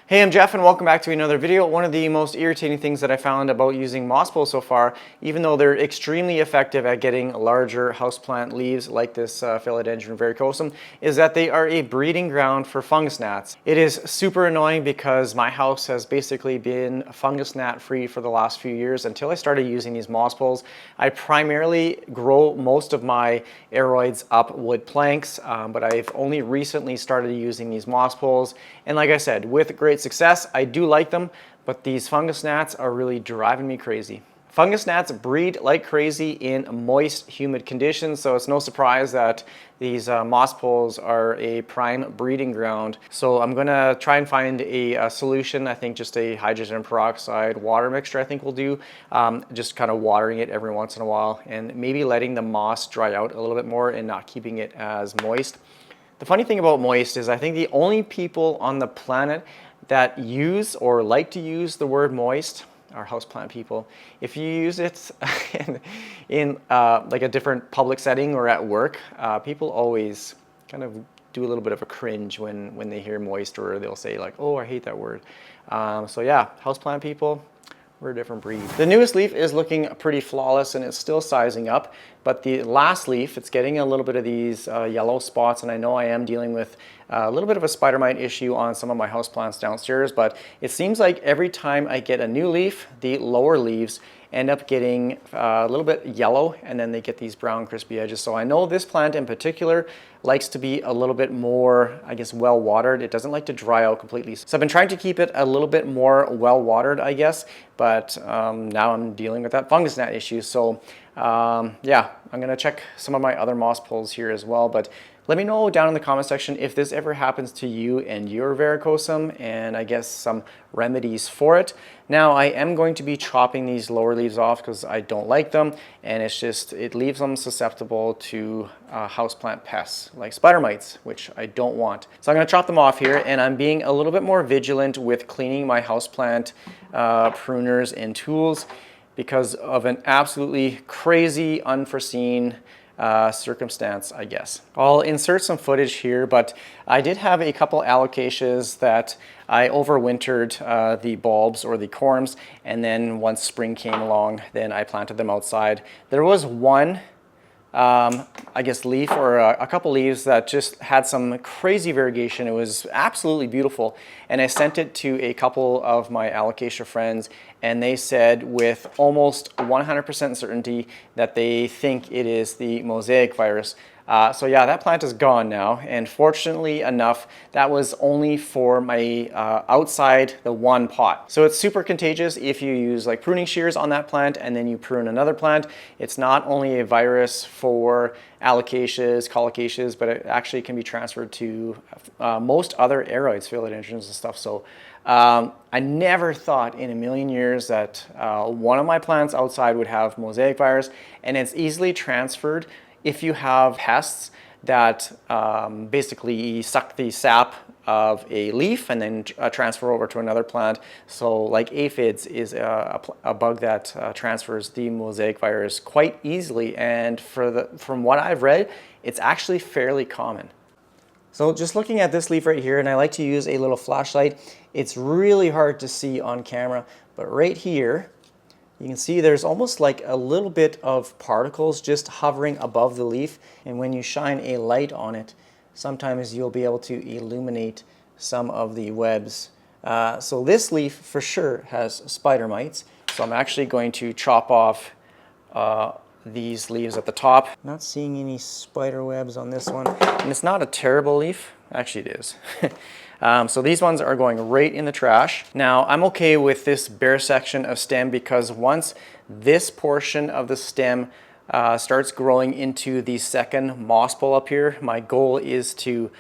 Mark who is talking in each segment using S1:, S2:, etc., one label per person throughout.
S1: Hey, I'm Jeff and welcome back to another video. One of the most irritating things that I found about using moss poles so far, even though they're extremely effective at getting larger houseplant leaves like this Philodendron verrucosum, is that they are a breeding ground for fungus gnats. It is super annoying because my house has basically been fungus gnat free for the last few years until I started using these moss poles. I primarily grow most of my aroids up wood planks, but I've only recently started using these moss poles. And like I said, with great success. I do like them, but these fungus gnats are really driving me crazy. Fungus gnats breed like crazy in moist, humid conditions, so it's no surprise that these moss poles are a prime breeding ground. So I'm gonna try and find a solution. I think just a hydrogen peroxide water mixture I think will do. Just kind of watering it every once in a while and maybe letting the moss dry out a little bit more and not keeping it as moist. The funny thing about moist is I think the only people on the planet that use or like to use the word moist are houseplant people. If you use it in like a different public setting or at work, people always kind of do a little bit of a cringe when they hear moist, or they'll say like, oh, I hate that word. So yeah, houseplant people, we're a different breed. The newest leaf is looking pretty flawless and it's still sizing up, but the last leaf, it's getting a little bit of these yellow spots, and I know I am dealing with a little bit of a spider mite issue on some of my houseplants downstairs, but it seems like every time I get a new leaf, the lower leaves end up getting a little bit yellow, and then they get these brown crispy edges. So I know this plant in particular likes to be a little bit more, I guess, well watered. It doesn't like to dry out completely. So I've been trying to keep it a little bit more well watered, I guess, but now I'm dealing with that fungus gnat issue. So yeah, I'm gonna check some of my other moss poles here as well, but let me know down in the comment section if this ever happens to you and your verrucosum, and I guess some remedies for it. Now I am going to be chopping these lower leaves off because I don't like them, and it leaves them susceptible to houseplant pests like spider mites, which I don't want. So I'm going to chop them off here, and I'm being a little bit more vigilant with cleaning my houseplant pruners and tools because of an absolutely crazy, unforeseen circumstance, I guess. I'll insert some footage here, but I did have a couple alocasias that I overwintered the bulbs or the corms, and then once spring came along, then I planted them outside. There was one I guess leaf or a couple leaves that just had some crazy variegation. It was absolutely beautiful, and I sent it to a couple of my alocasia friends, and they said with almost 100% certainty that they think it is the mosaic virus. So yeah, that plant is gone now, and fortunately enough, that was only for my outside the one pot. So it's super contagious if you use like pruning shears on that plant and then you prune another plant. It's not only a virus for alocasias, colocaceae, but it actually can be transferred to most other aroids, philodendrons and stuff. So I never thought in a million years that one of my plants outside would have mosaic virus, and it's easily transferred if you have pests that basically suck the sap of a leaf and then transfer over to another plant. So like aphids is a bug that transfers the mosaic virus quite easily, and from what I've read, it's actually fairly common. So just looking at this leaf right here, and I like to use a little flashlight, it's really hard to see on camera, but right here, you can see there's almost like a little bit of particles just hovering above the leaf, and when you shine a light on it, sometimes you'll be able to illuminate some of the webs. So this leaf for sure has spider mites, so I'm actually going to chop off these leaves at the top. Not seeing any spider webs on this one, and it's not a terrible leaf. Actually it is. So these ones are going right in the trash. Now I'm okay with this bare section of stem because once this portion of the stem starts growing into the second moss pole up here, my goal is to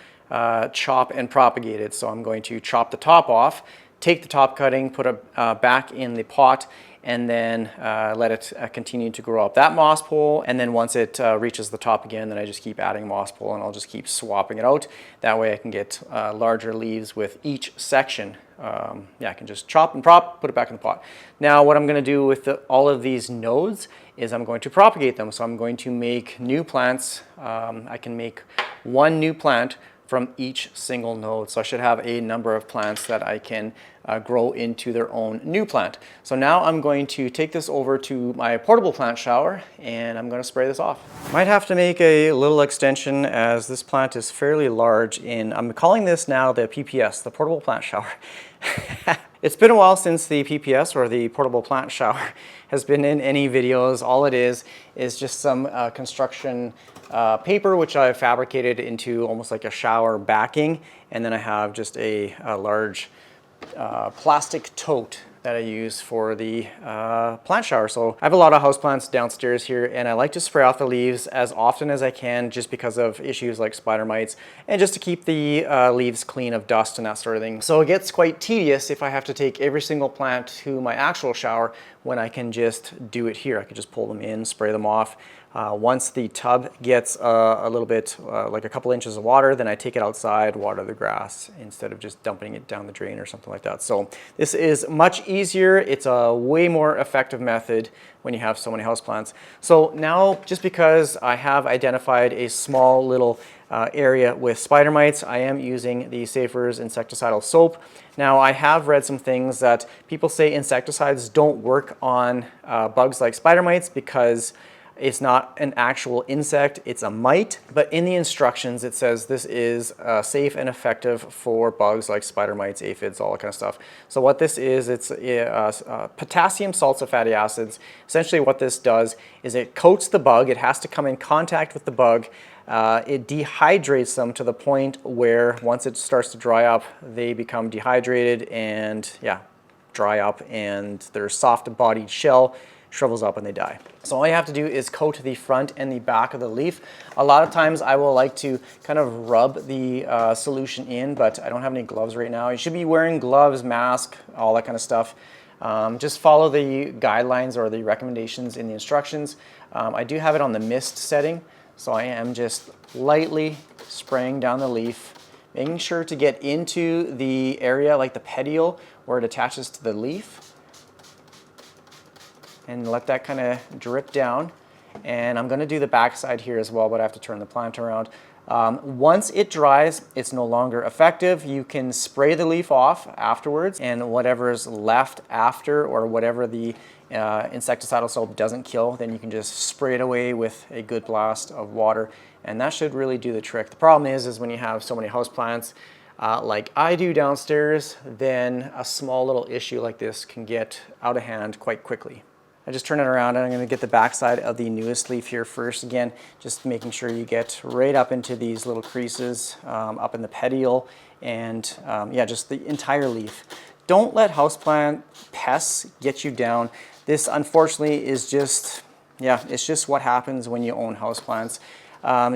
S1: chop and propagate it. So I'm going to chop the top off, take the top cutting, put it back in the pot, and then let it continue to grow up that moss pole. And then once it reaches the top again, then I just keep adding moss pole, and I'll just keep swapping it out. That way I can get larger leaves with each section. Yeah, I can just chop and prop, put it back in the pot. Now what I'm gonna do with all of these nodes is I'm going to propagate them. So I'm going to make new plants. I can make one new plant from each single node. So I should have a number of plants that I can grow into their own new plant. So now I'm going to take this over to my portable plant shower and I'm going to spray this off. Might have to make a little extension as this plant is fairly large, and I'm calling this now the PPS, the portable plant shower. It's been a while since the PPS, or the portable plant shower, has been in any videos. All it is just some construction paper which I fabricated into almost like a shower backing, and then I have just a large plastic tote that I use for the plant shower. So I have a lot of houseplants downstairs here, and I like to spray off the leaves as often as I can just because of issues like spider mites and just to keep the leaves clean of dust and that sort of thing. So it gets quite tedious if I have to take every single plant to my actual shower when I can just do it here. I can just pull them in, spray them off. Once the tub gets a little bit, like a couple inches of water, then I take it outside, water the grass instead of just dumping it down the drain or something like that. So this is much easier. It's a way more effective method when you have so many houseplants. So now, just because I have identified a small little area with spider mites, I am using the Safer's insecticidal soap. Now, I have read some things that people say insecticides don't work on bugs like spider mites because it's not an actual insect, it's a mite. But in the instructions, it says this is safe and effective for bugs like spider mites, aphids, all that kind of stuff. So what this is, it's potassium salts of fatty acids. Essentially what this does is it coats the bug. It has to come in contact with the bug. It dehydrates them to the point where once it starts to dry up, they become dehydrated and dry up, and their soft bodied shell shrivels up and they die. So all you have to do is coat the front and the back of the leaf. A lot of times I will like to kind of rub the solution in, but I don't have any gloves right now. You should be wearing gloves, mask, all that kind of stuff. Just follow the guidelines or the recommendations in the instructions. I do have it on the mist setting, so I am just lightly spraying down the leaf, making sure to get into the area like the petiole where it attaches to the leaf, and let that kind of drip down. And I'm going to do the back side here as well, but I have to turn the plant around. Once it dries, it's no longer effective. You can spray the leaf off afterwards, and whatever is left after, or whatever the insecticidal soap doesn't kill, then you can just spray it away with a good blast of water, and that should really do the trick. The problem is when you have so many houseplants like I do downstairs, then a small little issue like this can get out of hand quite quickly. I just turn it around and I'm going to get the back side of the newest leaf here first. Again, just making sure you get right up into these little creases, up in the petiole, and just the entire leaf. Don't let houseplant pests get you down. This unfortunately is just, it's just what happens when you own houseplants.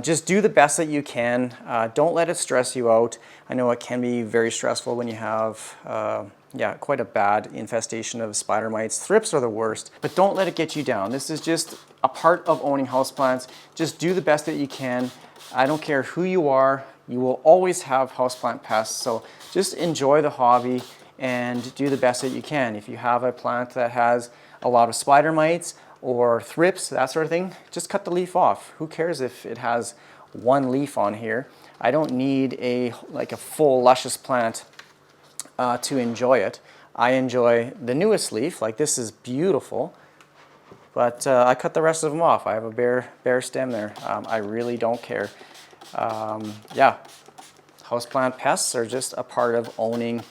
S1: Just do the best that you can. Don't let it stress you out. I know it can be very stressful when you have quite a bad infestation of spider mites. Thrips are the worst, but don't let it get you down. This is just a part of owning houseplants. Just do the best that you can. I don't care who you are, you will always have houseplant pests. So just enjoy the hobby and do the best that you can. If you have a plant that has a lot of spider mites or thrips, that sort of thing, just cut the leaf off. Who cares if it has one leaf on here? I don't need a full luscious plant to enjoy it. I enjoy the newest leaf, like this is beautiful, but I cut the rest of them off. I have a bare stem there. I really don't care. Houseplant pests are just a part of owning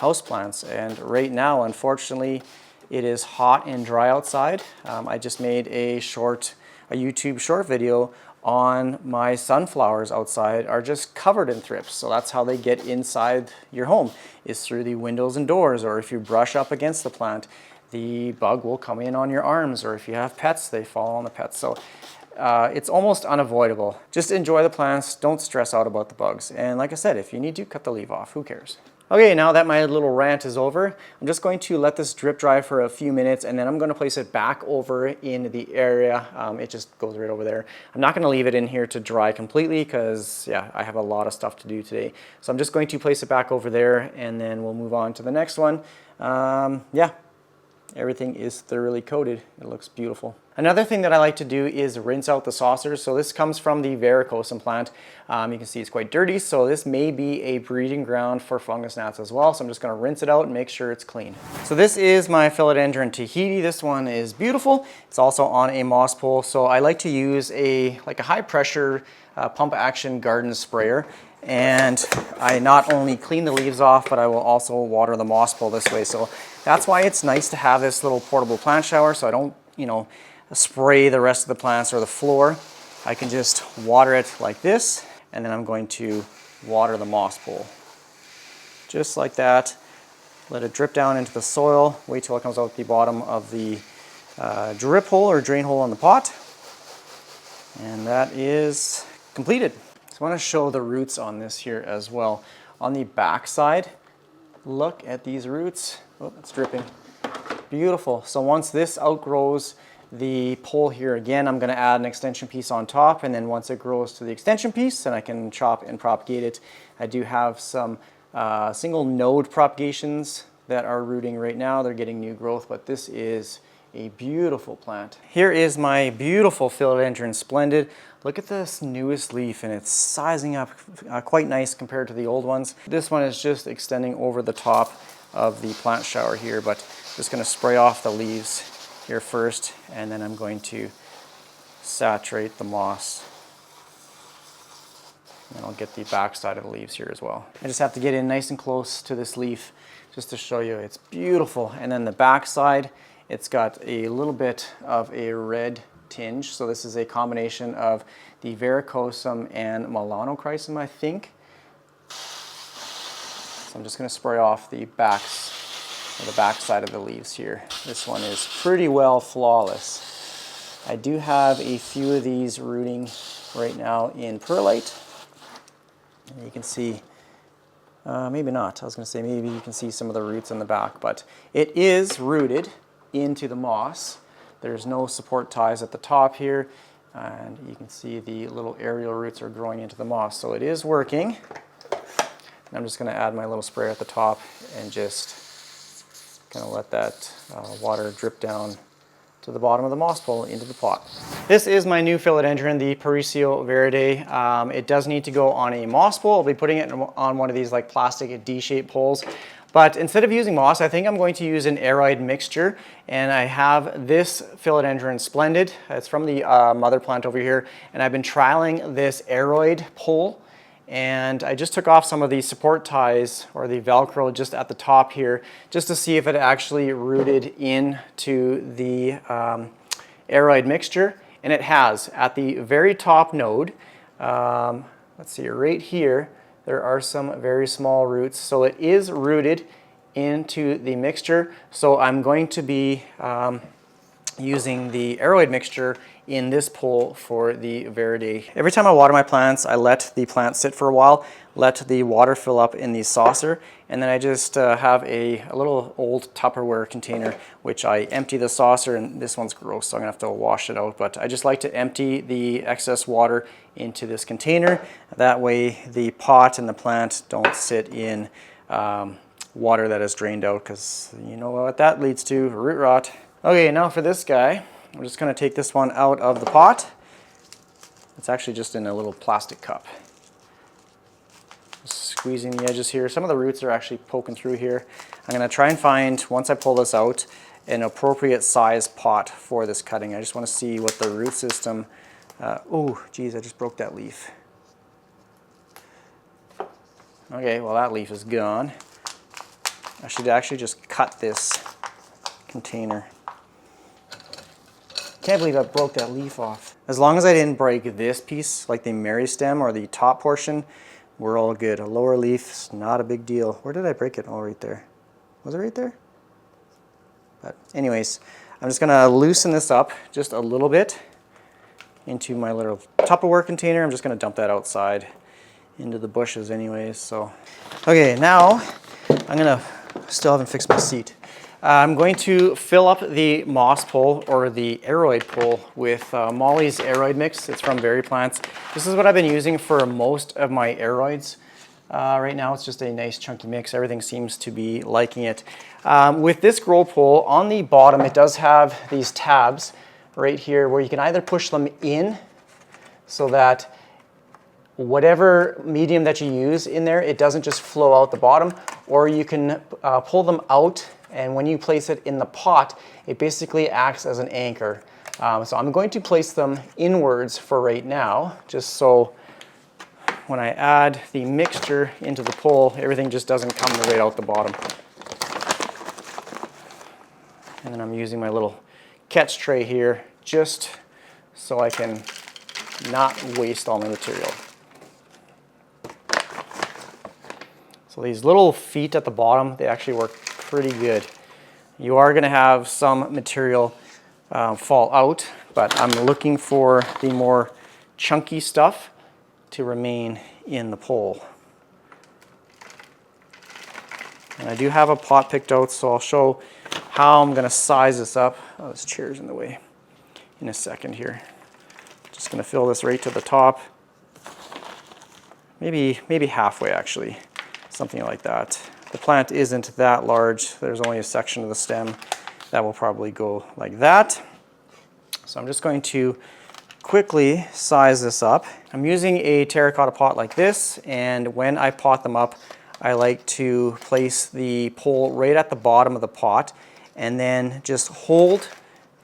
S1: houseplants, and right now, unfortunately, it is hot and dry outside. I just made a YouTube short video on my sunflowers outside are just covered in thrips. So that's how they get inside your home, is through the windows and doors, or if you brush up against the plant, the bug will come in on your arms, or if you have pets, they fall on the pets. So it's almost unavoidable. Just enjoy the plants, don't stress out about the bugs. And like I said, if you need to, cut the leaf off, who cares? Okay, now that my little rant is over, I'm just going to let this drip dry for a few minutes, and then I'm going to place it back over in the area. It just goes right over there. I'm not going to leave it in here to dry completely because, I have a lot of stuff to do today. So I'm just going to place it back over there, and then we'll move on to the next one. Everything is thoroughly coated. It looks beautiful. Another thing that I like to do is rinse out the saucers. So this comes from the varicosum plant. You can see it's quite dirty, so this may be a breeding ground for fungus gnats as well. So I'm just going to rinse it out and make sure it's clean. So this is my philodendron Tahiti. This one is beautiful. It's also on a moss pole. So I like to use a high pressure pump action garden sprayer. And I not only clean the leaves off, but I will also water the moss pole this way. So that's why it's nice to have this little portable plant shower, so I don't, spray the rest of the plants or the floor. I can just water it like this, and then I'm going to water the moss pole. Just like that. Let it drip down into the soil. Wait till it comes out the bottom of the drip hole or drain hole in the pot. And that is completed. So I want to show the roots on this here as well. On the back side, look at these roots. Oh, it's dripping. Beautiful. So once this outgrows the pole here again, I'm going to add an extension piece on top, and then once it grows to the extension piece, then I can chop and propagate it. I do have some single node propagations that are rooting right now. They're getting new growth, but this is a beautiful plant. Here is my beautiful philodendron splendid. Look at this newest leaf, and it's sizing up quite nice compared to the old ones. This one is just extending over the top of the plant shower here, but I'm just going to spray off the leaves here first, and then I'm going to saturate the moss. And I'll get the back side of the leaves here as well. I just have to get in nice and close to this leaf just to show you it's beautiful. And then the back side, it's got a little bit of a red tinge. So this is a combination of the varicosum and melanochrysum, I think. So I'm just going to spray off the backs, or the back side of the leaves here. This one is pretty well flawless. I do have a few of these rooting right now in perlite. And you can see, maybe not. I was going to say maybe you can see some of the roots in the back, but it is rooted into the moss. There's no support ties at the top here, and you can see the little aerial roots are growing into the moss. So it is working. And I'm just going to add my little sprayer at the top and just kind of let that water drip down to the bottom of the moss pole into the pot. This is my new philodendron, the Paricio Verde. It does need to go on a moss pole. I'll be putting it on one of these like plastic D-shaped poles. But instead of using moss, I think I'm going to use an aroid mixture. And I have this philodendron splendid. It's from the mother plant over here. And I've been trialing this aroid pole. And I just took off some of the support ties or the Velcro just at the top here, just to see if it actually rooted into the aroid mixture. And it has. At the very top node, let's see, right here, there are some very small roots. So it is rooted into the mixture. So I'm going to be using the aroid mixture in this pole for the Verde. Every time I water my plants, I let the plant sit for a while, let the water fill up in the saucer, and then I just have a little old Tupperware container, which I empty the saucer, and this one's gross, so I'm gonna have to wash it out, but I just like to empty the excess water into this container. That way the pot and the plant don't sit in water that is drained out, because you know what that leads to, root rot. Okay, now for this guy, I'm just going to take this one out of the pot. It's actually just in a little plastic cup. Just squeezing the edges here. Some of the roots are actually poking through here. I'm going to try and find, once I pull this out, an appropriate size pot for this cutting. I just want to see what the root system... oh, geez, I just broke that leaf. Okay, well that leaf is gone. I should actually just cut this container. Can't believe I broke that leaf off. As long as I didn't break this piece, like the meristem or the top portion, we're all good. A lower leaf is not a big deal. Where did I break it? Oh, right there. Was it right there? But anyways, I'm just gonna loosen this up just a little bit into my little Tupperware container. I'm just gonna dump that outside into the bushes anyways. So, okay, now I'm gonna, still haven't fixed my seat. I'm going to fill up the moss pole or the aroid pole with Molly's aroid mix. It's from VeryPlants. This is what I've been using for most of my aroids. Right now it's just a nice chunky mix. Everything seems to be liking it. With this grow pole, on the bottom it does have these tabs right here where you can either push them in so that whatever medium that you use in there, it doesn't just flow out the bottom, or you can pull them out, and when you place it in the pot, it basically acts as an anchor. So I'm going to place them inwards for right now, just so when I add the mixture into the pole, everything just doesn't come right out the bottom. And then I'm using my little catch tray here just so I can not waste all my material. So these little feet at the bottom, they actually work pretty good. You are going to have some material fall out, but I'm looking for the more chunky stuff to remain in the pole. And I do have a pot picked out, so I'll show how I'm going to size this up. Oh, this chair's in the way in a second here. Just going to fill this right to the top. Maybe halfway actually, something like that. The plant isn't that large. There's only a section of the stem that will probably go like that. So I'm just going to quickly size this up. I'm using a terracotta pot like this, and when I pot them up, I like to place the pole right at the bottom of the pot and then just hold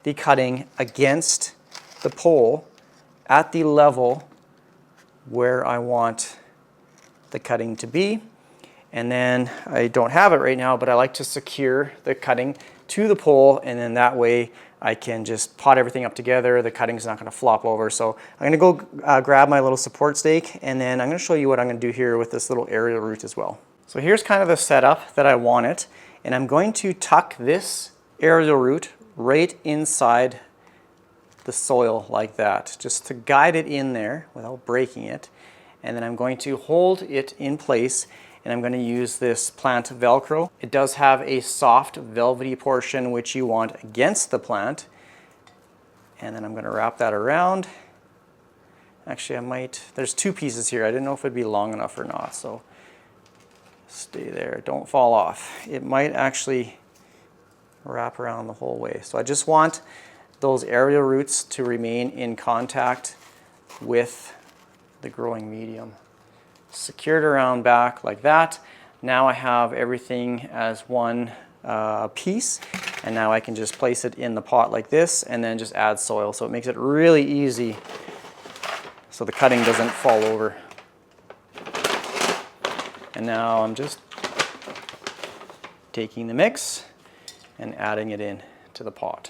S1: the cutting against the pole at the level where I want the cutting to be. And then I don't have it right now, but I like to secure the cutting to the pole, and then that way I can just pot everything up together. The cutting's not going to flop over. So I'm going to go grab my little support stake, and then I'm going to show you what I'm going to do here with this little aerial root as well. So here's kind of the setup that I want it, and I'm going to tuck this aerial root right inside the soil like that, just to guide it in there without breaking it. And then I'm going to hold it in place, and I'm going to use this plant Velcro. It does have a soft velvety portion which you want against the plant. And then I'm going to wrap that around. Actually, there's two pieces here. I didn't know if it'd be long enough or not, so stay there, don't fall off. It might actually wrap around the whole way. So I just want those aerial roots to remain in contact with the growing medium. Secured around back like that. Now I have everything as one piece, and now I can just place it in the pot like this and then just add soil. So it makes it really easy so the cutting doesn't fall over. And now I'm just taking the mix and adding it in to the pot.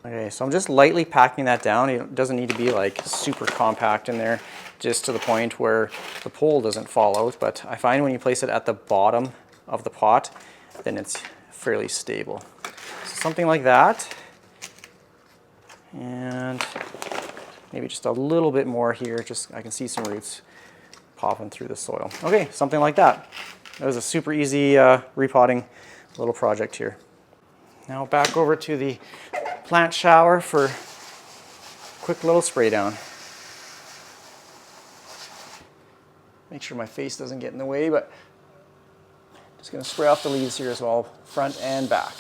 S1: Okay, so I'm just lightly packing that down. It doesn't need to be like super compact in there, just to the point where the pole doesn't fall out. But I find when you place it at the bottom of the pot, then it's fairly stable. So something like that. And maybe just a little bit more here, just I can see some roots popping through the soil. Okay, something like that. That was a super easy repotting little project here. Now back over to the plant shower for a quick little spray down. Make sure my face doesn't get in the way, but just going to spray off the leaves here as well, front and back.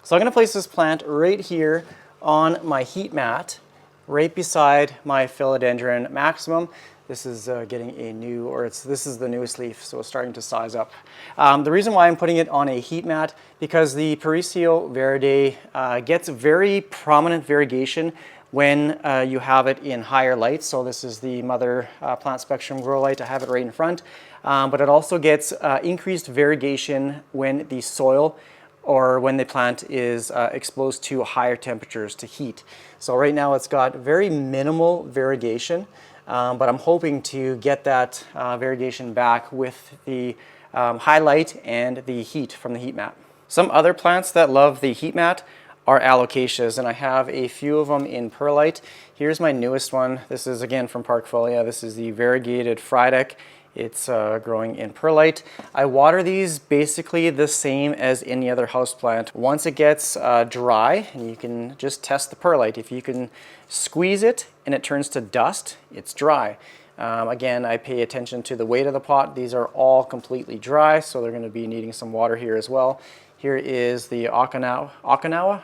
S1: So I'm going to place this plant right here on my heat mat, right beside my philodendron maximum. This is getting a new, this is the newest leaf, so it's starting to size up. The reason why I'm putting it on a heat mat, because the Paricio Verde gets very prominent variegation when you have it in higher light. So this is the Mother Plant Spectrum Grow Light. I have it right in front. But it also gets increased variegation when the soil or when the plant is exposed to higher temperatures, to heat. So right now it's got very minimal variegation. But I'm hoping to get that variegation back with the high light and the heat from the heat mat. Some other plants that love the heat mat are alocasias, and I have a few of them in perlite. Here's my newest one. This is again from Parkfolia. This is the variegated Frydek. It's growing in perlite. I water these basically the same as any other houseplant. Once it gets dry, and you can just test the perlite. If you can squeeze it and it turns to dust, it's dry. Again, I pay attention to the weight of the pot. These are all completely dry, so they're going to be needing some water here as well. Here is the Okinawa,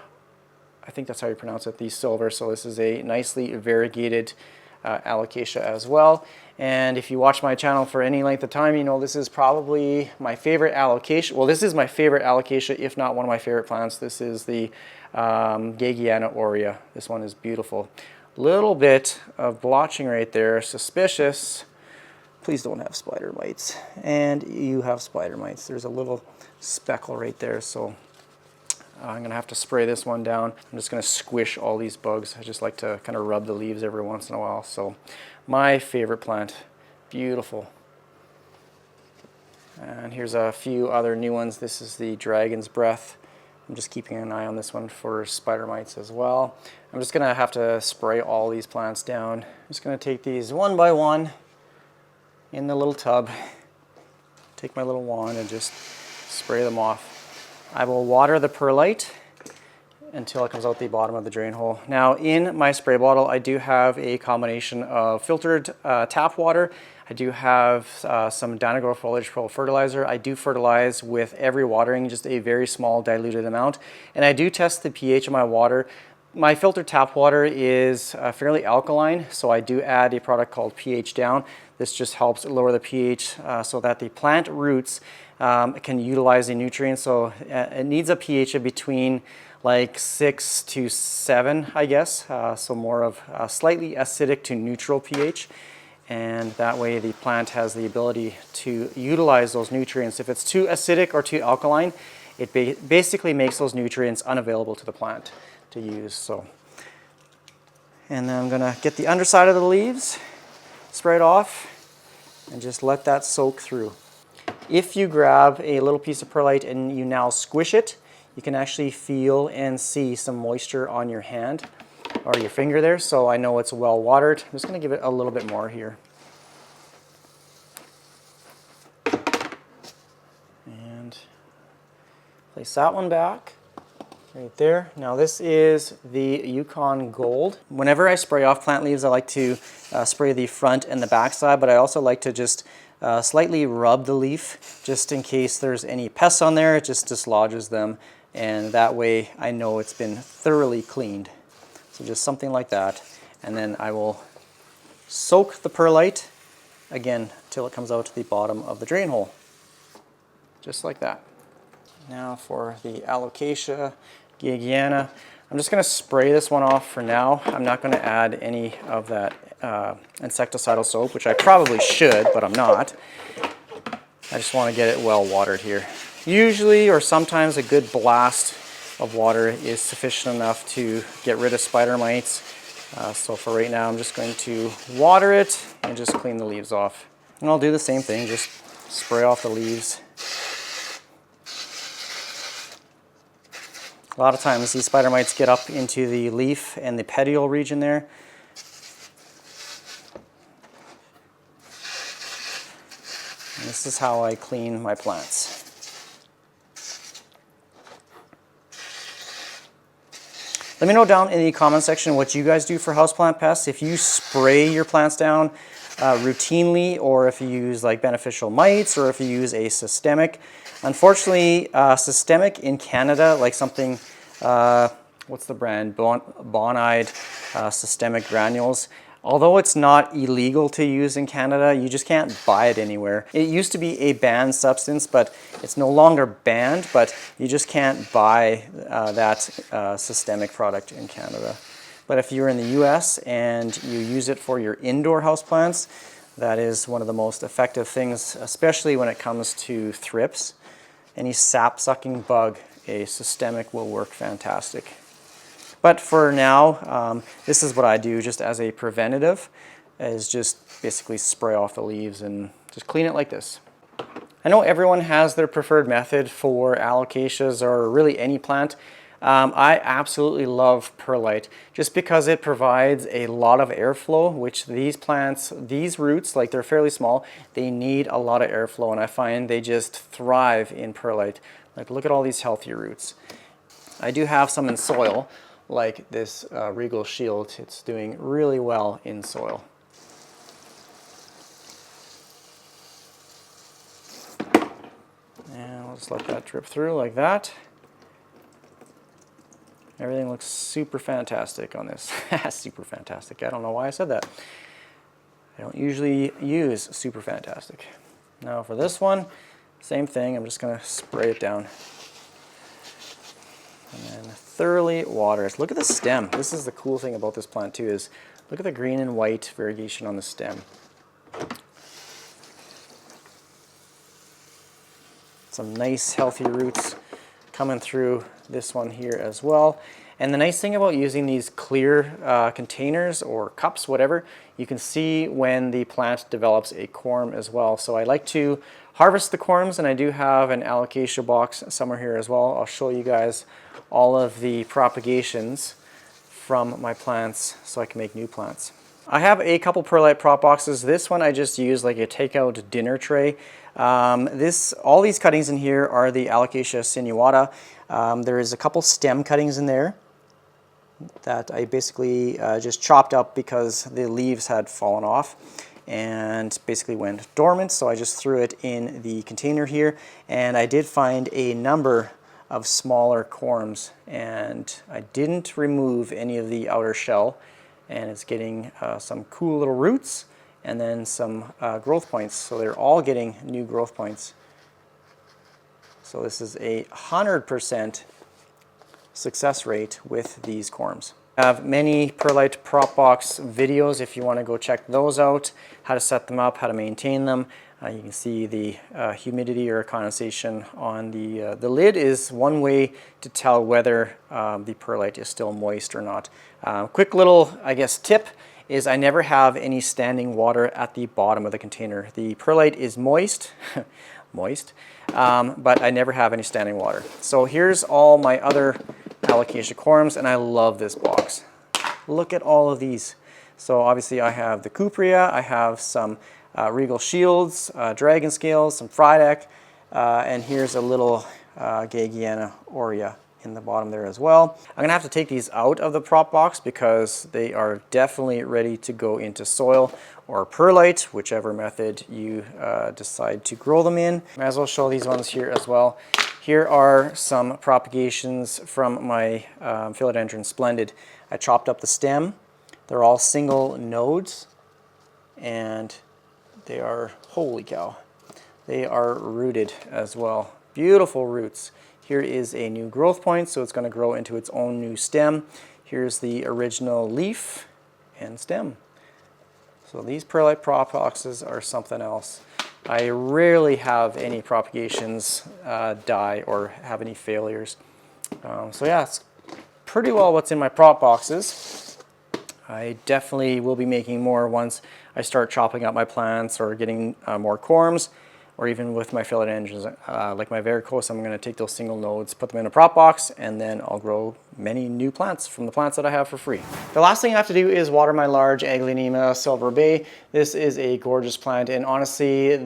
S1: I think that's how you pronounce it, the silver. So this is a nicely variegated alocasia as well. And if you watch my channel for any length of time, you know this is probably my favorite alocasia. Well, this is my favorite alocasia, if not one of my favorite plants. This is the Gegiana aurea. This one is beautiful. Little bit of blotching right there, suspicious. Please don't have spider mites. And you have spider mites. There's a little speckle right there, so I'm gonna have to spray this one down. I'm just gonna squish all these bugs. I just like to kind of rub the leaves every once in a while. So my favorite plant, beautiful. And here's a few other new ones. This is the dragon's breath. I'm just keeping an eye on this one for spider mites as well. I'm just gonna have to spray all these plants down. I'm just gonna take these one by one in the little tub. Take my little wand and just spray them off. I will water the perlite until it comes out the bottom of the drain hole. Now in my spray bottle, I do have a combination of filtered tap water. I do have some Dynagrow Foliage Pro fertilizer. I do fertilize with every watering, just a very small diluted amount. And I do test the pH of my water. My filtered tap water is fairly alkaline, so I do add a product called pH Down. This just helps lower the pH so that the plant roots can utilize the nutrients. So it needs a pH of between like 6 to 7, I guess. So more of slightly acidic to neutral pH. And that way the plant has the ability to utilize those nutrients. If it's too acidic or too alkaline, it basically makes those nutrients unavailable to the plant to use. So, and then I'm gonna get the underside of the leaves, spray it off, and just let that soak through. If you grab a little piece of perlite and you now squish it, you can actually feel and see some moisture on your hand or your finger there, so I know it's well watered. I'm just going to give it a little bit more here. And place that one back right there. Now this is the Yukon Gold. Whenever I spray off plant leaves, I like to spray the front and the back side, but I also like to just slightly rub the leaf just in case there's any pests on there. It just dislodges them, and that way I know it's been thoroughly cleaned. So just something like that, and then I will soak the perlite again till it comes out to the bottom of the drain hole, just like that. Now for the Alocasia Georgiana, I'm just going to spray this one off for now. I'm not going to add any of that insecticidal soap, which I probably should, but I'm not. I just want to get it well watered here. Usually, or sometimes, a good blast of water is sufficient enough to get rid of spider mites. So for right now, I'm just going to water it and just clean the leaves off. And I'll do the same thing, just spray off the leaves. A lot of times these spider mites get up into the leaf and the petiole region there. And this is how I clean my plants. Let me know down in the comment section what you guys do for houseplant pests. If you spray your plants down routinely, or if you use like beneficial mites, or if you use a systemic. Unfortunately, systemic in Canada, like something, what's the brand? Bonide systemic granules. Although it's not illegal to use in Canada, you just can't buy it anywhere. It used to be a banned substance, but it's no longer banned, but you just can't buy that systemic product in Canada. But if you're in the US and you use it for your indoor houseplants, that is one of the most effective things, especially when it comes to thrips. Any sap-sucking bug, a systemic will work fantastic. But for now, this is what I do just as a preventative, is just basically spray off the leaves and just clean it like this. I know everyone has their preferred method for alocasias or really any plant. I absolutely love perlite just because it provides a lot of airflow, which these plants, these roots, like they're fairly small, they need a lot of airflow, and I find they just thrive in perlite. Like look at all these healthy roots. I do have some in soil, like this Regal Shield. It's doing really well in soil. I'll just let that drip through like that. Everything looks super fantastic on this. Super fantastic. I don't know why I said that. I don't usually use super fantastic. Now for this one, same thing. I'm just going to spray it down. And then thoroughly water it. Look at the stem. This is the cool thing about this plant too, is look at the green and white variegation on the stem. Some nice healthy roots coming through this one here as well. And the nice thing about using these clear containers or cups, whatever, you can see when the plant develops a corm as well. So I like to harvest the corms, and I do have an alocasia box somewhere here as well. I'll show you guys all of the propagations from my plants so I can make new plants. I have a couple perlite prop boxes. This one I just use like a takeout dinner tray. All these cuttings in here are the Alocasia sinuata. There is a couple stem cuttings in there that I basically just chopped up because the leaves had fallen off and basically went dormant, so I just threw it in the container here. And I did find a number of smaller corms, and I didn't remove any of the outer shell, and it's getting some cool little roots and then some growth points. So they're all getting new growth points. So this is a 100% success rate with these corms. I have many perlite prop box videos if you want to go check those out, how to set them up, how to maintain them. You can see the humidity or condensation on the lid is one way to tell whether the perlite is still moist or not. Quick little, I guess, tip is I never have any standing water at the bottom of the container. The perlite is moist, but I never have any standing water. So here's all my other Alocasia corms, and I love this box. Look at all of these. So obviously I have the Cuprea, I have some Regal Shields, Dragon Scales, some Frydek, and here's a little Gagiana aurea in the bottom there as well. I'm gonna have to take these out of the prop box because they are definitely ready to go into soil or perlite, whichever method you decide to grow them in. Might as well show these ones here as well. Here are some propagations from my Philodendron Splendid. I chopped up the stem. They're all single nodes, and they are, holy cow, they are rooted as well. Beautiful roots. Here is a new growth point, so it's going to grow into its own new stem. Here's the original leaf and stem. So these perlite prop boxes are something else. I rarely have any propagations die or have any failures. So yeah, it's pretty well what's in my prop boxes. I definitely will be making more once I start chopping up my plants or getting more corms, or even with my philodendrons, like my varicose, I'm going to take those single nodes, put them in a prop box, and then I'll grow many new plants from the plants that I have for free. The last thing I have to do is water my large Aglaonema Silver Bay. This is a gorgeous plant, and honestly,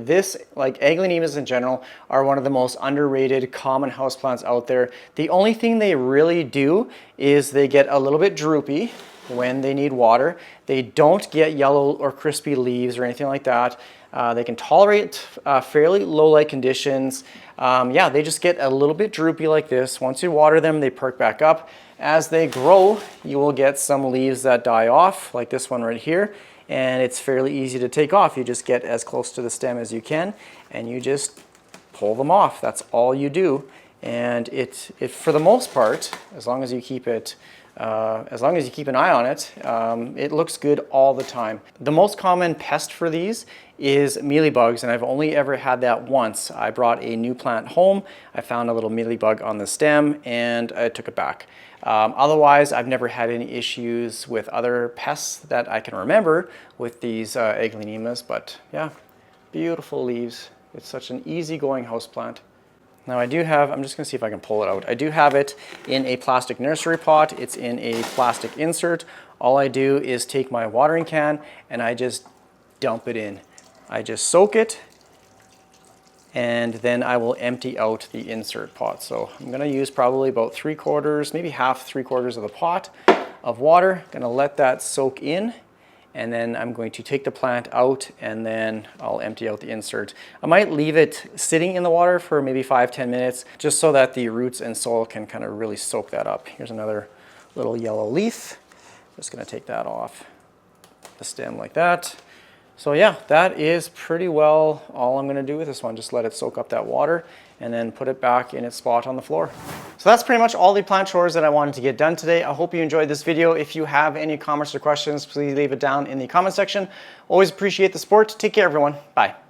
S1: like Aglaonemas in general, are one of the most underrated common houseplants out there. The only thing they really do is they get a little bit droopy when they need water. They don't get yellow or crispy leaves or anything like that. They can tolerate fairly low light conditions. Yeah, they just get a little bit droopy like this. Once you water them, they perk back up. As they grow, you will get some leaves that die off, like this one right here, and it's fairly easy to take off. You just get as close to the stem as you can, and you just pull them off. That's all you do, and it for the most part, as long as you keep it as long as you keep an eye on it, it looks good all the time. The most common pest for these is mealybugs, and I've only ever had that once. I brought a new plant home, I found a little mealybug on the stem, and I took it back. Otherwise, I've never had any issues with other pests that I can remember with these Aglaonemas, but yeah, beautiful leaves. It's such an easygoing houseplant. Now I do have, I'm just going to see if I can pull it out. I do have it in a plastic nursery pot. It's in a plastic insert. All I do is take my watering can and I just dump it in. I just soak it, and then I will empty out the insert pot. So I'm going to use probably about 3/4, maybe half 3/4 of the pot of water. Going to let that soak in, and then I'm going to take the plant out and then I'll empty out the insert. I might leave it sitting in the water for maybe 5-10 minutes just so that the roots and soil can kind of really soak that up. Here's another little yellow leaf. Just going to take that off the stem like that. So yeah, that is pretty well all I'm going to do with this one. Just let it soak up that water and then put it back in its spot on the floor. So that's pretty much all the plant chores that I wanted to get done today. I hope you enjoyed this video. If you have any comments or questions, please leave it down in the comment section. Always appreciate the support. Take care, everyone. Bye.